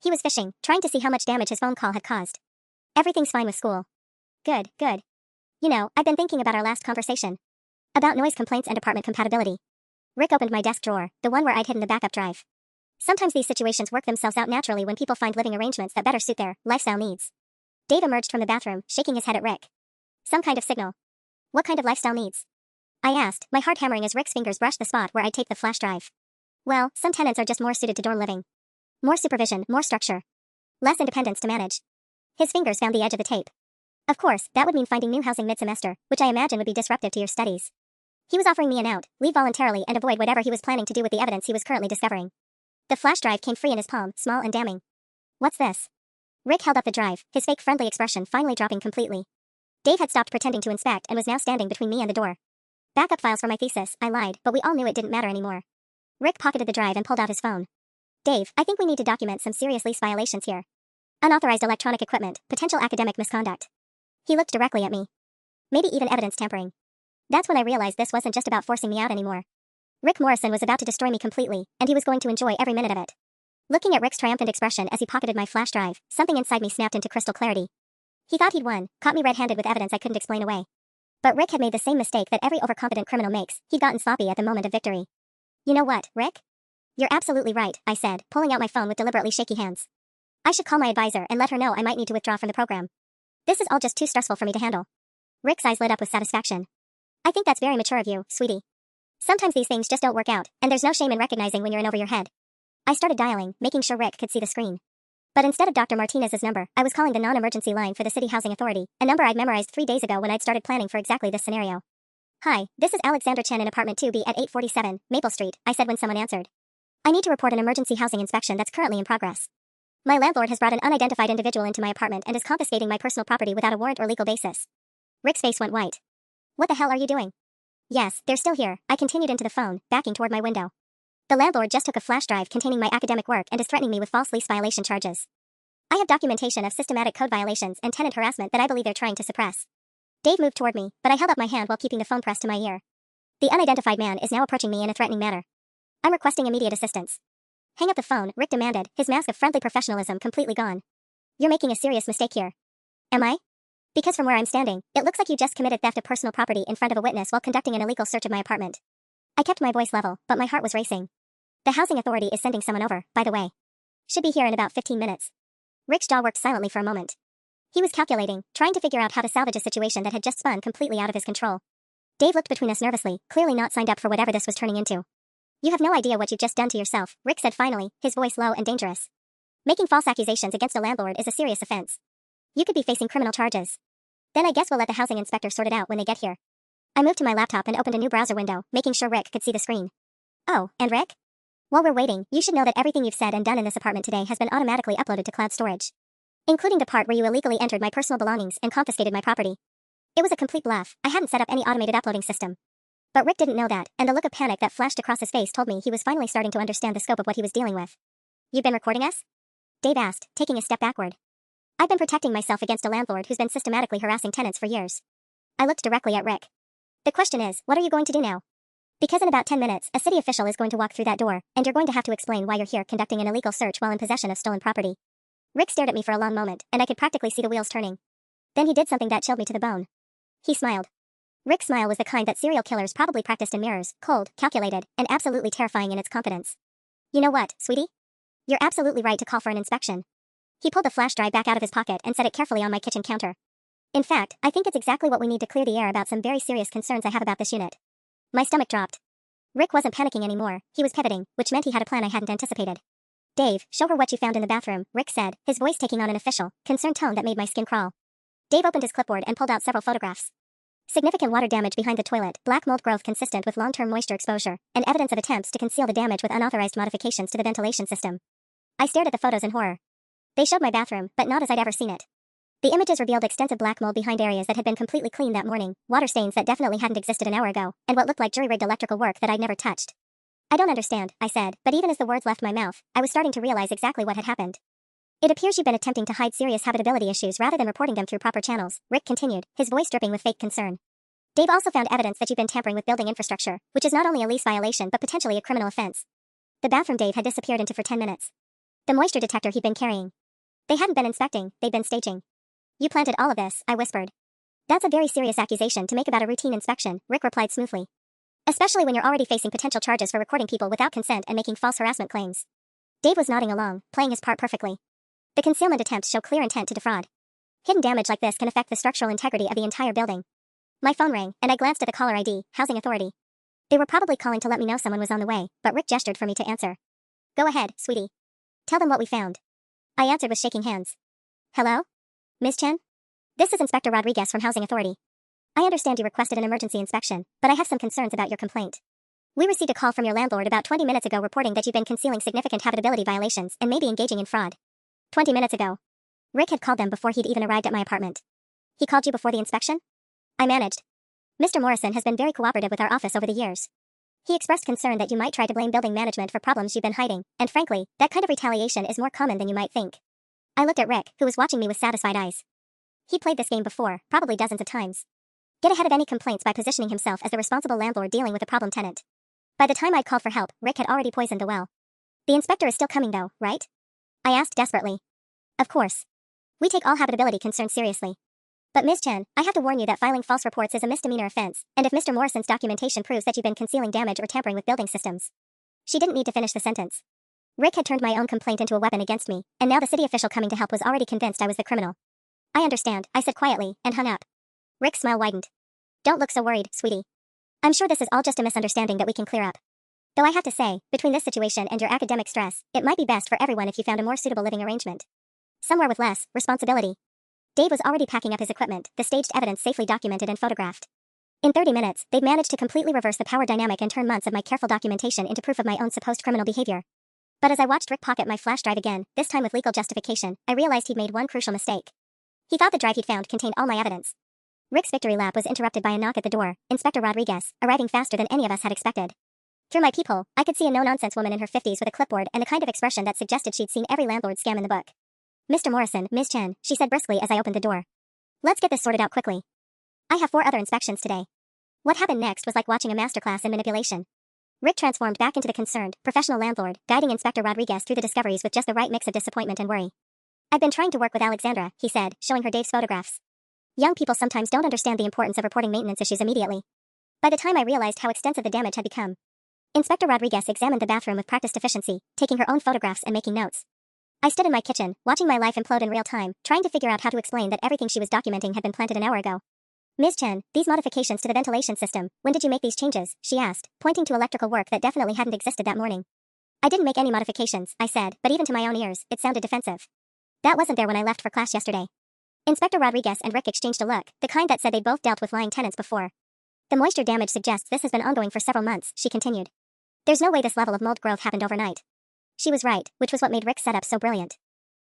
He was fishing, trying to see how much damage his phone call had caused. "Everything's fine with school." Good, good. You know, I've been thinking about our last conversation. About noise complaints and apartment compatibility." Rick opened my desk drawer, the one where I'd hidden the backup drive. "Sometimes these situations work themselves out naturally when people find living arrangements that better suit their lifestyle needs." Dave emerged from the bathroom, shaking his head at Rick. "Some kind of signal." "What kind of lifestyle needs?" I asked, my heart hammering as Rick's fingers brushed the spot where I'd taped the flash drive. "Well, some tenants are just more suited to dorm living. More supervision, more structure. Less independence to manage." His fingers found the edge of the tape. "Of course, that would mean finding new housing mid-semester, which I imagine would be disruptive to your studies." He was offering me an out, leave voluntarily and avoid whatever he was planning to do with the evidence he was currently discovering. The flash drive came free in his palm, small and damning. "What's this?" Rick held up the drive, his fake friendly expression finally dropping completely. Dave had stopped pretending to inspect and was now standing between me and the door. "Backup files for my thesis," I lied, but we all knew it didn't matter anymore. Rick pocketed the drive and pulled out his phone. "Dave, I think we need to document some serious lease violations here. Unauthorized electronic equipment, potential academic misconduct." He looked directly at me. "Maybe even evidence tampering." That's when I realized this wasn't just about forcing me out anymore. Rick Morrison was about to destroy me completely, and he was going to enjoy every minute of it. Looking at Rick's triumphant expression as he pocketed my flash drive, something inside me snapped into crystal clarity. He thought he'd won, caught me red-handed with evidence I couldn't explain away. But Rick had made the same mistake that every overconfident criminal makes. He'd gotten sloppy at the moment of victory. "You know what, Rick? You're absolutely right," I said, pulling out my phone with deliberately shaky hands. "I should call my advisor and let her know I might need to withdraw from the program. This is all just too stressful for me to handle." Rick's eyes lit up with satisfaction. "I think that's very mature of you, sweetie. Sometimes these things just don't work out, and there's no shame in recognizing when you're in over your head." I started dialing, making sure Rick could see the screen. But instead of Dr. Martinez's number, I was calling the non-emergency line for the City Housing Authority, a number I'd memorized 3 days ago when I'd started planning for exactly this scenario. "Hi, this is Alexandra Chen in apartment 2B at 847, Maple Street," I said when someone answered. "I need to report an emergency housing inspection that's currently in progress. My landlord has brought an unidentified individual into my apartment and is confiscating my personal property without a warrant or legal basis." Rick's face went white. "What the hell are you doing?" "Yes, they're still here," I continued into the phone, backing toward my window. "The landlord just took a flash drive containing my academic work and is threatening me with false lease violation charges. I have documentation of systematic code violations and tenant harassment that I believe they're trying to suppress." Dave moved toward me, but I held up my hand while keeping the phone pressed to my ear. "The unidentified man is now approaching me in a threatening manner. I'm requesting immediate assistance." "Hang up the phone," Rick demanded, his mask of friendly professionalism completely gone. "You're making a serious mistake here." "Am I?" "Because from where I'm standing, it looks like you just committed theft of personal property in front of a witness while conducting an illegal search of my apartment." I kept my voice level, but my heart was racing. "The housing authority is sending someone over, by the way. Should be here in about 15 minutes. Rick's jaw worked silently for a moment. He was calculating, trying to figure out how to salvage a situation that had just spun completely out of his control. Dave looked between us nervously, clearly not signed up for whatever this was turning into. "You have no idea what you've just done to yourself," Rick said finally, his voice low and dangerous. "Making false accusations against a landlord is a serious offense. You could be facing criminal charges." "Then I guess we'll let the housing inspector sort it out when they get here." I moved to my laptop and opened a new browser window, making sure Rick could see the screen. "Oh, and Rick? While we're waiting, you should know that everything you've said and done in this apartment today has been automatically uploaded to cloud storage. Including the part where you illegally entered my personal belongings and confiscated my property. It was a complete bluff. I hadn't set up any automated uploading system." But Rick didn't know that, and the look of panic that flashed across his face told me he was finally starting to understand the scope of what he was dealing with. "You've been recording us?" Dave asked, taking a step backward. I've been protecting myself against a landlord who's been systematically harassing tenants for years. I looked directly at Rick. The question is, what are you going to do now? Because in about 10 minutes, a city official is going to walk through that door, and you're going to have to explain why you're here conducting an illegal search while in possession of stolen property. Rick stared at me for a long moment, and I could practically see the wheels turning. Then he did something that chilled me to the bone. He smiled. Rick's smile was the kind that serial killers probably practiced in mirrors, cold, calculated, and absolutely terrifying in its confidence. You know what, sweetie? You're absolutely right to call for an inspection. He pulled the flash drive back out of his pocket and set it carefully on my kitchen counter. In fact, I think it's exactly what we need to clear the air about some very serious concerns I have about this unit. My stomach dropped. Rick wasn't panicking anymore, he was pivoting, which meant he had a plan I hadn't anticipated. Dave, show her what you found in the bathroom, Rick said, his voice taking on an official, concerned tone that made my skin crawl. Dave opened his clipboard and pulled out several photographs. Significant water damage behind the toilet, black mold growth consistent with long-term moisture exposure, and evidence of attempts to conceal the damage with unauthorized modifications to the ventilation system. I stared at the photos in horror. They showed my bathroom, but not as I'd ever seen it. The images revealed extensive black mold behind areas that had been completely cleaned that morning, water stains that definitely hadn't existed an hour ago, and what looked like jury-rigged electrical work that I'd never touched. I don't understand, I said, but even as the words left my mouth, I was starting to realize exactly what had happened. It appears you've been attempting to hide serious habitability issues rather than reporting them through proper channels, Rick continued, his voice dripping with fake concern. Dave also found evidence that you've been tampering with building infrastructure, which is not only a lease violation but potentially a criminal offense. The bathroom Dave had disappeared into for 10 minutes. The moisture detector he'd been carrying. They hadn't been inspecting, they'd been staging. You planted all of this, I whispered. That's a very serious accusation to make about a routine inspection, Rick replied smoothly. Especially when you're already facing potential charges for recording people without consent and making false harassment claims. Dave was nodding along, playing his part perfectly. The concealment attempts show clear intent to defraud. Hidden damage like this can affect the structural integrity of the entire building. My phone rang, and I glanced at the caller ID, Housing Authority. They were probably calling to let me know someone was on the way, but Rick gestured for me to answer. Go ahead, sweetie. Tell them what we found. I answered with shaking hands. Hello? Ms. Chen? This is Inspector Rodriguez from Housing Authority. I understand you requested an emergency inspection, but I have some concerns about your complaint. We received a call from your landlord about 20 minutes ago reporting that you've been concealing significant habitability violations and maybe engaging in fraud. 20 minutes ago. Rick had called them before he'd even arrived at my apartment. He called you before the inspection? I managed. Mr. Morrison has been very cooperative with our office over the years. He expressed concern that you might try to blame building management for problems you've been hiding, and frankly, that kind of retaliation is more common than you might think. I looked at Rick, who was watching me with satisfied eyes. He played this game before, probably dozens of times. Get ahead of any complaints by positioning himself as the responsible landlord dealing with a problem tenant. By the time I'd called for help, Rick had already poisoned the well. The inspector is still coming though, right? I asked desperately. Of course. We take all habitability concerns seriously. But Ms. Chen, I have to warn you that filing false reports is a misdemeanor offense, and if Mr. Morrison's documentation proves that you've been concealing damage or tampering with building systems. She didn't need to finish the sentence. Rick had turned my own complaint into a weapon against me, and now the city official coming to help was already convinced I was the criminal. I understand, I said quietly, and hung up. Rick's smile widened. Don't look so worried, sweetie. I'm sure this is all just a misunderstanding that we can clear up. Though I have to say, between this situation and your academic stress, it might be best for everyone if you found a more suitable living arrangement. Somewhere with less responsibility. Dave was already packing up his equipment, the staged evidence safely documented and photographed. In 30 minutes, they'd managed to completely reverse the power dynamic and turn months of my careful documentation into proof of my own supposed criminal behavior. But as I watched Rick pocket my flash drive again, this time with legal justification, I realized he'd made one crucial mistake. He thought the drive he'd found contained all my evidence. Rick's victory lap was interrupted by a knock at the door, Inspector Rodriguez, arriving faster than any of us had expected. Through my peephole, I could see a no-nonsense woman in her 50s with a clipboard and the kind of expression that suggested she'd seen every landlord scam in the book. Mr. Morrison, Ms. Chen, she said briskly as I opened the door. Let's get this sorted out quickly. I have 4 other inspections today. What happened next was like watching a masterclass in manipulation. Rick transformed back into the concerned, professional landlord, guiding Inspector Rodriguez through the discoveries with just the right mix of disappointment and worry. I've been trying to work with Alexandra, he said, showing her Dave's photographs. Young people sometimes don't understand the importance of reporting maintenance issues immediately. By the time I realized how extensive the damage had become, Inspector Rodriguez examined the bathroom with practiced efficiency, taking her own photographs and making notes. I stood in my kitchen, watching my life implode in real time, trying to figure out how to explain that everything she was documenting had been planted an hour ago. Ms. Chen, these modifications to the ventilation system, when did you make these changes? She asked, pointing to electrical work that definitely hadn't existed that morning. I didn't make any modifications, I said, but even to my own ears, it sounded defensive. That wasn't there when I left for class yesterday. Inspector Rodriguez and Rick exchanged a look, the kind that said they'd both dealt with lying tenants before. The moisture damage suggests this has been ongoing for several months, she continued. There's no way this level of mold growth happened overnight. She was right, which was what made Rick's setup so brilliant.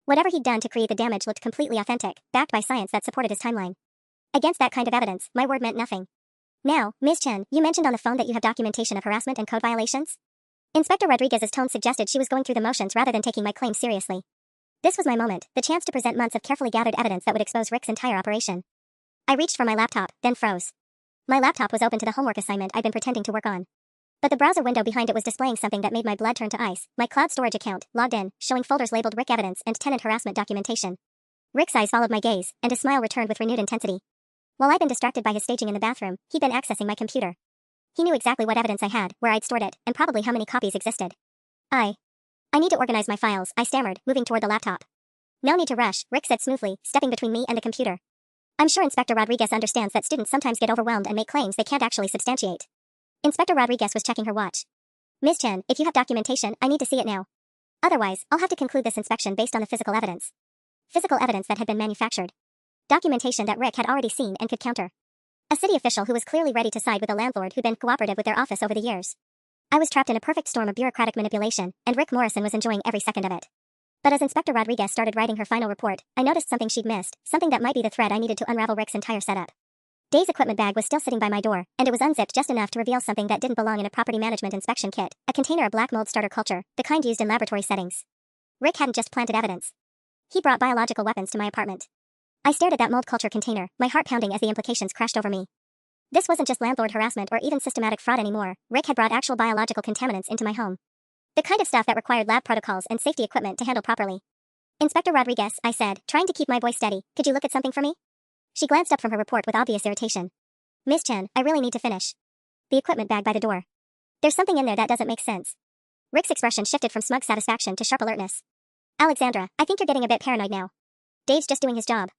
Whatever he'd done to create the damage looked completely authentic, backed by science that supported his timeline. Against that kind of evidence, my word meant nothing. Now, Ms. Chen, you mentioned on the phone that you have documentation of harassment and code violations? Inspector Rodriguez's tone suggested she was going through the motions rather than taking my claim seriously. This was my moment, the chance to present months of carefully gathered evidence that would expose Rick's entire operation. I reached for my laptop, then froze. My laptop was open to the homework assignment I'd been pretending to work on. But the browser window behind it was displaying something that made my blood turn to ice, my cloud storage account, logged in, showing folders labeled Rick evidence and tenant harassment documentation. Rick's eyes followed my gaze, and a smile returned with renewed intensity. While I'd been distracted by his staging in the bathroom, he'd been accessing my computer. He knew exactly what evidence I had, where I'd stored it, and probably how many copies existed. I need to organize my files, I stammered, moving toward the laptop. No need to rush, Rick said smoothly, stepping between me and the computer. I'm sure Inspector Rodriguez understands that students sometimes get overwhelmed and make claims they can't actually substantiate. Inspector Rodriguez was checking her watch. Ms. Chen, if you have documentation, I need to see it now. Otherwise, I'll have to conclude this inspection based on the physical evidence. Physical evidence that had been manufactured. Documentation that Rick had already seen and could counter. A city official who was clearly ready to side with a landlord who'd been cooperative with their office over the years. I was trapped in a perfect storm of bureaucratic manipulation, and Rick Morrison was enjoying every second of it. But as Inspector Rodriguez started writing her final report, I noticed something she'd missed, something that might be the thread I needed to unravel Rick's entire setup. Dave's equipment bag was still sitting by my door, and it was unzipped just enough to reveal something that didn't belong in a property management inspection kit, a container of black mold starter culture, the kind used in laboratory settings. Rick hadn't just planted evidence. He brought biological weapons to my apartment. I stared at that mold culture container, my heart pounding as the implications crashed over me. This wasn't just landlord harassment or even systematic fraud anymore. Rick had brought actual biological contaminants into my home. The kind of stuff that required lab protocols and safety equipment to handle properly. Inspector Rodriguez, I said, trying to keep my voice steady, could you look at something for me? She glanced up from her report with obvious irritation. Ms. Chen, I really need to finish. The equipment bag by the door. There's something in there that doesn't make sense. Rick's expression shifted from smug satisfaction to sharp alertness. Alexandra, I think you're getting a bit paranoid now. Dave's just doing his job.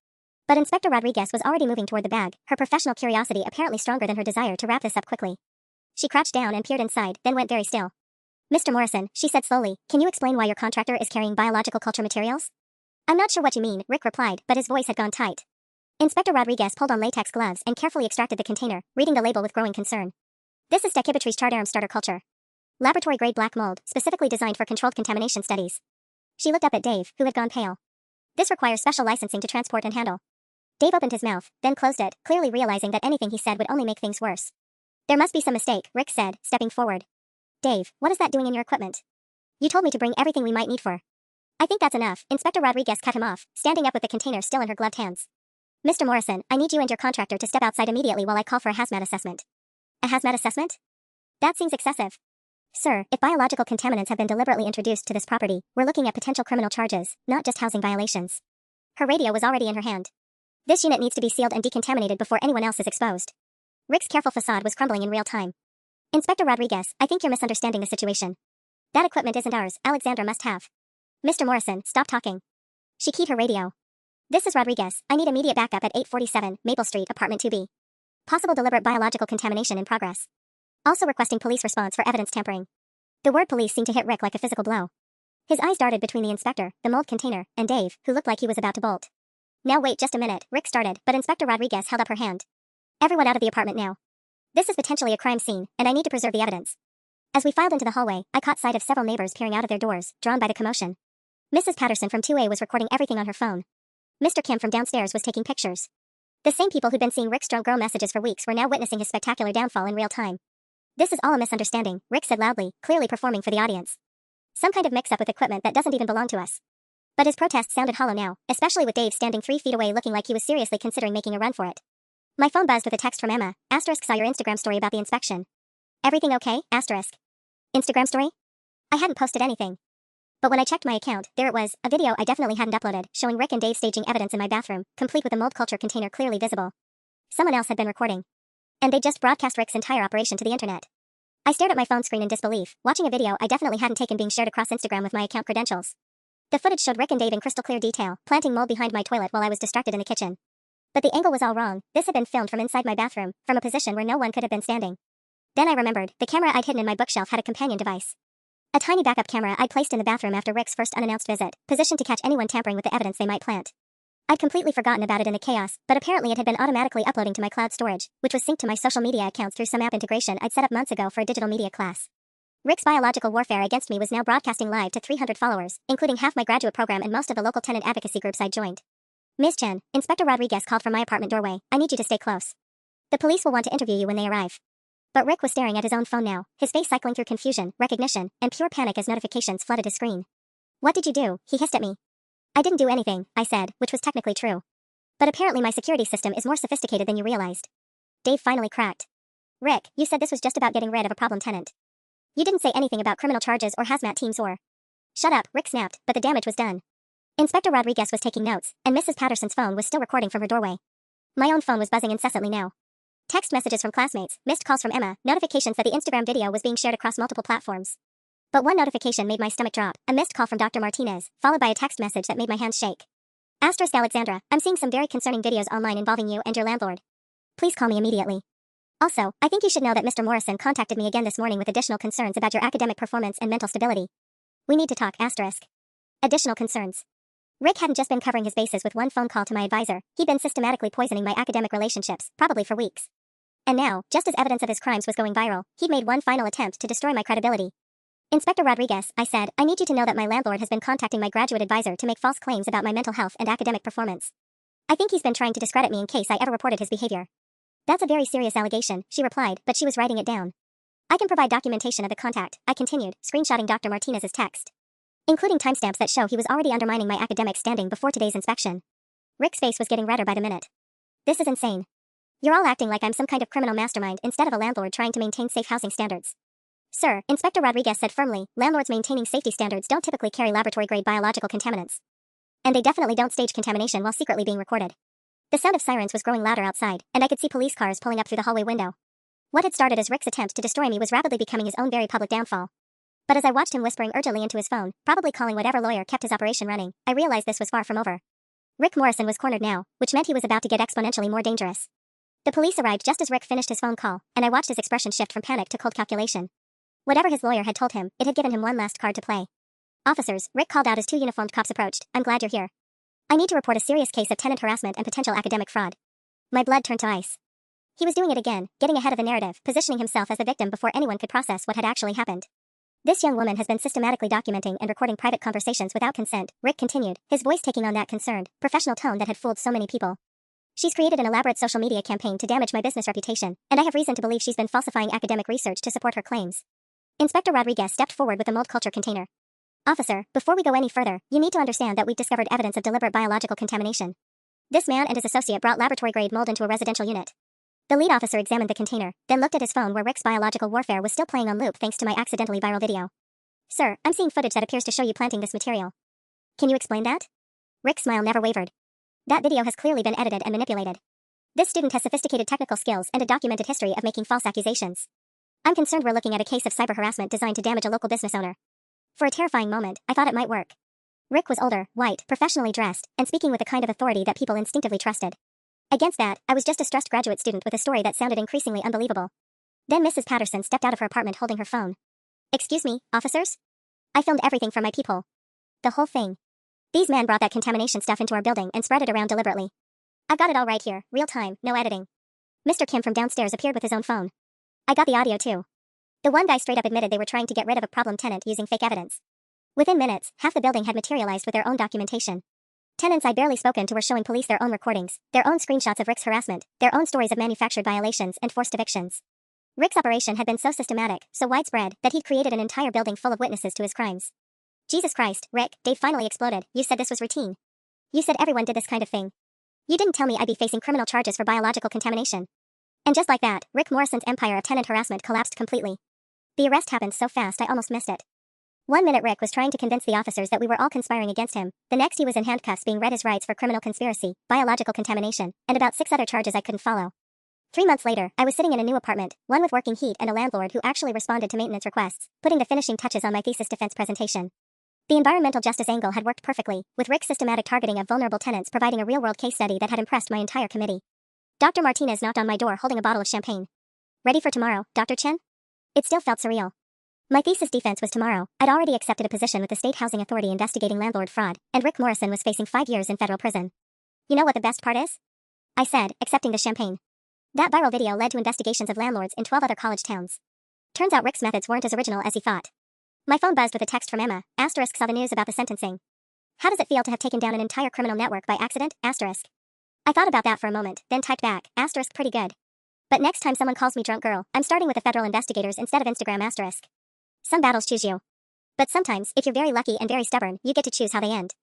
But Inspector Rodriguez was already moving toward the bag, her professional curiosity apparently stronger than her desire to wrap this up quickly. She crouched down and peered inside, then went very still. Mr. Morrison, she said slowly, can you explain why your contractor is carrying biological culture materials? I'm not sure what you mean, Rick replied, but his voice had gone tight. Inspector Rodriguez pulled on latex gloves and carefully extracted the container, reading the label with growing concern. This is Stachybotrys chardarum starter culture. Laboratory-grade black mold, specifically designed for controlled contamination studies. She looked up at Dave, who had gone pale. This requires special licensing to transport and handle. Dave opened his mouth, then closed it, clearly realizing that anything he said would only make things worse. There must be some mistake, Rick said, stepping forward. Dave, what is that doing in your equipment? You told me to bring everything we might need for. I think that's enough, Inspector Rodriguez cut him off, standing up with the container still in her gloved hands. Mr. Morrison, I need you and your contractor to step outside immediately while I call for a hazmat assessment. A hazmat assessment? That seems excessive. Sir, if biological contaminants have been deliberately introduced to this property, we're looking at potential criminal charges, not just housing violations. Her radio was already in her hand. This unit needs to be sealed and decontaminated before anyone else is exposed. Rick's careful facade was crumbling in real time. Inspector Rodriguez, I think you're misunderstanding the situation. That equipment isn't ours, Alexandra must have. Mr. Morrison, stop talking. She keyed her radio. This is Rodriguez, I need immediate backup at 847 Maple Street, apartment 2B. Possible deliberate biological contamination in progress. Also requesting police response for evidence tampering. The word police seemed to hit Rick like a physical blow. His eyes darted between the inspector, the mold container, and Dave, who looked like he was about to bolt. Now wait just a minute, Rick started, but Inspector Rodriguez held up her hand. Everyone out of the apartment now. This is potentially a crime scene, and I need to preserve the evidence. As we filed into the hallway, I caught sight of several neighbors peering out of their doors, drawn by the commotion. Mrs. Patterson from 2A was recording everything on her phone. Mr. Kim from downstairs was taking pictures. The same people who'd been seeing Rick's drunk girl messages for weeks were now witnessing his spectacular downfall in real time. This is all a misunderstanding, Rick said loudly, clearly performing for the audience. Some kind of mix-up with equipment that doesn't even belong to us. But his protest sounded hollow now, especially with Dave standing 3 feet away looking like he was seriously considering making a run for it. My phone buzzed with a text from Emma, saw your Instagram story about the inspection. Everything okay, Instagram story? I hadn't posted anything. But when I checked my account, there it was, a video I definitely hadn't uploaded, showing Rick and Dave staging evidence in my bathroom, complete with a mold culture container clearly visible. Someone else had been recording. And they just broadcast Rick's entire operation to the internet. I stared at my phone screen in disbelief, watching a video I definitely hadn't taken being shared across Instagram with my account credentials. The footage showed Rick and Dave in crystal clear detail, planting mold behind my toilet while I was distracted in the kitchen. But the angle was all wrong. This had been filmed from inside my bathroom, from a position where no one could have been standing. Then I remembered, the camera I'd hidden in my bookshelf had a companion device. A tiny backup camera I'd placed in the bathroom after Rick's first unannounced visit, positioned to catch anyone tampering with the evidence they might plant. I'd completely forgotten about it in the chaos, but apparently it had been automatically uploading to my cloud storage, which was synced to my social media accounts through some app integration I'd set up months ago for a digital media class. Rick's biological warfare against me was now broadcasting live to 300 followers, including half my graduate program and most of the local tenant advocacy groups I'd joined. Ms. Chen, Inspector Rodriguez called from my apartment doorway. I need you to stay close. The police will want to interview you when they arrive. But Rick was staring at his own phone now, his face cycling through confusion, recognition, and pure panic as notifications flooded his screen. What did you do? He hissed at me. I didn't do anything, I said, which was technically true. But apparently my security system is more sophisticated than you realized. Dave finally cracked. Rick, you said this was just about getting rid of a problem tenant. You didn't say anything about criminal charges or hazmat teams or... Shut up, Rick snapped, but the damage was done. Inspector Rodriguez was taking notes, and Mrs. Patterson's phone was still recording from her doorway. My own phone was buzzing incessantly now. Text messages from classmates, missed calls from Emma, notifications that the Instagram video was being shared across multiple platforms. But one notification made my stomach drop, a missed call from Dr. Martinez, followed by a text message that made my hands shake. Asterisk Alexandra, I'm seeing some very concerning videos online involving you and your landlord. Please call me immediately. Also, I think you should know that Mr. Morrison contacted me again this morning with additional concerns about your academic performance and mental stability. We need to talk, asterisk. Additional concerns. Rick hadn't just been covering his bases with one phone call to my advisor, he'd been systematically poisoning my academic relationships, probably for weeks. And now, just as evidence of his crimes was going viral, he'd made one final attempt to destroy my credibility. Inspector Rodriguez, I said, I need you to know that my landlord has been contacting my graduate advisor to make false claims about my mental health and academic performance. I think he's been trying to discredit me in case I ever reported his behavior. That's a very serious allegation, she replied, but she was writing it down. I can provide documentation of the contact, I continued, screenshotting Dr. Martinez's text. Including timestamps that show he was already undermining my academic standing before today's inspection. Rick's face was getting redder by the minute. This is insane. You're all acting like I'm some kind of criminal mastermind instead of a landlord trying to maintain safe housing standards. Sir, Inspector Rodriguez said firmly, landlords maintaining safety standards don't typically carry laboratory-grade biological contaminants. And they definitely don't stage contamination while secretly being recorded. The sound of sirens was growing louder outside, and I could see police cars pulling up through the hallway window. What had started as Rick's attempt to destroy me was rapidly becoming his own very public downfall. But as I watched him whispering urgently into his phone, probably calling whatever lawyer kept his operation running, I realized this was far from over. Rick Morrison was cornered now, which meant he was about to get exponentially more dangerous. The police arrived just as Rick finished his phone call, and I watched his expression shift from panic to cold calculation. Whatever his lawyer had told him, it had given him one last card to play. Officers, Rick called out as two uniformed cops approached. I'm glad you're here. I need to report a serious case of tenant harassment and potential academic fraud. My blood turned to ice. He was doing it again, getting ahead of the narrative, positioning himself as the victim before anyone could process what had actually happened. This young woman has been systematically documenting and recording private conversations without consent, Rick continued, his voice taking on that concerned, professional tone that had fooled so many people. She's created an elaborate social media campaign to damage my business reputation, and I have reason to believe she's been falsifying academic research to support her claims. Inspector Rodriguez stepped forward with a mold culture container. Officer, before we go any further, you need to understand that we've discovered evidence of deliberate biological contamination. This man and his associate brought laboratory-grade mold into a residential unit. The lead officer examined the container, then looked at his phone where Rick's biological warfare was still playing on loop thanks to my accidentally viral video. Sir, I'm seeing footage that appears to show you planting this material. Can you explain that? Rick's smile never wavered. That video has clearly been edited and manipulated. This student has sophisticated technical skills and a documented history of making false accusations. I'm concerned we're looking at a case of cyber harassment designed to damage a local business owner. For a terrifying moment, I thought it might work. Rick was older, white, professionally dressed, and speaking with a kind of authority that people instinctively trusted. Against that, I was just a stressed graduate student with a story that sounded increasingly unbelievable. Then Mrs. Patterson stepped out of her apartment holding her phone. Excuse me, officers? I filmed everything from my peephole. The whole thing. These men brought that contamination stuff into our building and spread it around deliberately. I've got it all right here, real time, no editing. Mr. Kim from downstairs appeared with his own phone. I got the audio too. The one guy straight up admitted they were trying to get rid of a problem tenant using fake evidence. Within minutes, half the building had materialized with their own documentation. Tenants I'd barely spoken to were showing police their own recordings, their own screenshots of Rick's harassment, their own stories of manufactured violations and forced evictions. Rick's operation had been so systematic, so widespread, that he'd created an entire building full of witnesses to his crimes. Jesus Christ, Rick, Dave finally exploded. You said this was routine. You said everyone did this kind of thing. You didn't tell me I'd be facing criminal charges for biological contamination. And just like that, Rick Morrison's empire of tenant harassment collapsed completely. The arrest happened so fast I almost missed it. 1 minute Rick was trying to convince the officers that we were all conspiring against him, the next he was in handcuffs being read his rights for criminal conspiracy, biological contamination, and about 6 other charges I couldn't follow. 3 months later, I was sitting in a new apartment, one with working heat and a landlord who actually responded to maintenance requests, putting the finishing touches on my thesis defense presentation. The environmental justice angle had worked perfectly, with Rick's systematic targeting of vulnerable tenants providing a real-world case study that had impressed my entire committee. Dr. Martinez knocked on my door holding a bottle of champagne. Ready for tomorrow, Dr. Chen? It still felt surreal. My thesis defense was tomorrow. I'd already accepted a position with the State Housing Authority investigating landlord fraud, and Rick Morrison was facing 5 years in federal prison. You know what the best part is? I said, accepting the champagne. That viral video led to investigations of landlords in 12 other college towns. Turns out Rick's methods weren't as original as he thought. My phone buzzed with a text from Emma, asterisk saw the news about the sentencing. How does it feel to have taken down an entire criminal network by accident, asterisk? I thought about that for a moment, then typed back, asterisk pretty good. But next time someone calls me drunk girl, I'm starting with the federal investigators instead of Instagram asterisk. Some battles choose you. But sometimes, if you're very lucky and very stubborn, you get to choose how they end.